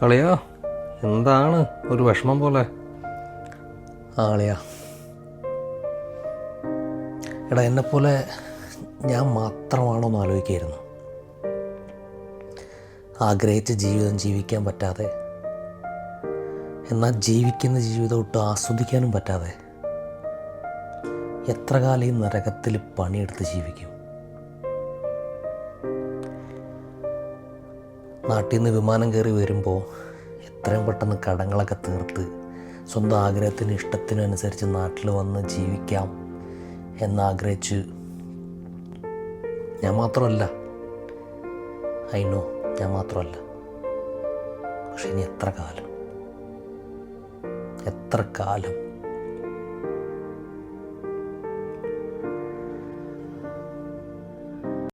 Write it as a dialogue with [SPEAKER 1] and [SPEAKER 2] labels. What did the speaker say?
[SPEAKER 1] അളിയാ, എന്താണ് ഒരു വിഷമം പോലെ?
[SPEAKER 2] ആളിയാ, എടാ എന്നെപ്പോലെ ഞാൻ മാത്രമാണോ എന്ന് ആലോചിക്കുകയായിരുന്നു. ആഗ്രഹിച്ച ജീവിതം ജീവിക്കാൻ പറ്റാതെ, എന്നാൽ ജീവിക്കുന്ന ജീവിതം ഒട്ടും ആസ്വദിക്കാനും പറ്റാതെ എത്ര കാലം ഈ നരകത്തിൽ പണിയെടുത്ത് ജീവിക്കും? നാട്ടിൽ നിന്ന് വിമാനം കയറി വരുമ്പോൾ എത്രയും പെട്ടെന്ന് കടങ്ങളൊക്കെ തീർത്ത് സ്വന്തം ആഗ്രഹത്തിനും ഇഷ്ടത്തിനും അനുസരിച്ച് നാട്ടിൽ വന്ന് ജീവിക്കാം എന്നാഗ്രഹിച്ച് ഞാൻ മാത്രമല്ല, ഞാൻ മാത്രമല്ല. പക്ഷെ ഇനി എത്ര കാലം